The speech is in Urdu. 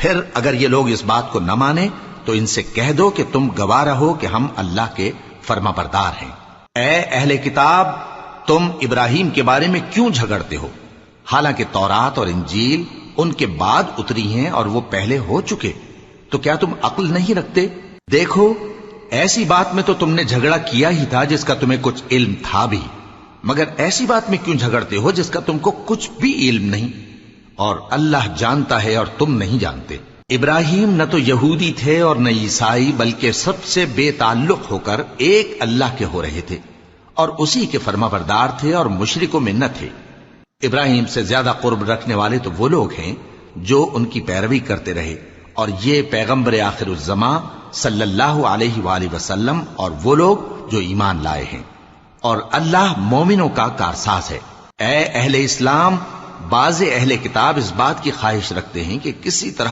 پھر اگر یہ لوگ اس بات کو نہ مانے تو ان سے کہہ دو کہ تم گواہ رہو کہ ہم اللہ کے فرما بردار ہیں۔ اے اہل کتاب، تم ابراہیم کے بارے میں کیوں جھگڑتے ہو، حالانکہ تورات اور انجیل ان کے بعد اتری ہیں اور وہ پہلے ہو چکے؟ تو کیا تم عقل نہیں رکھتے؟ دیکھو، ایسی بات میں تو تم نے جھگڑا کیا ہی تھا جس کا تمہیں کچھ علم تھا بھی، مگر ایسی بات میں کیوں جھگڑتے ہو جس کا تم کو کچھ بھی علم نہیں؟ اور اللہ جانتا ہے اور تم نہیں جانتے۔ ابراہیم نہ تو یہودی تھے اور نہ عیسائی، بلکہ سب سے بے تعلق ہو کر ایک اللہ کے ہو رہے تھے اور اسی کے فرما بردار تھے اور مشرکوں میں نہ تھے۔ ابراہیم سے زیادہ قرب رکھنے والے تو وہ لوگ ہیں جو ان کی پیروی کرتے رہے، اور یہ پیغمبر آخر الزماں صلی اللہ علیہ وآلہ وسلم اور وہ لوگ جو ایمان لائے ہیں، اور اللہ مومنوں کا کارساز ہے۔ اے اہل اسلام، بعض اہل کتاب اس بات کی خواہش رکھتے ہیں کہ کسی طرح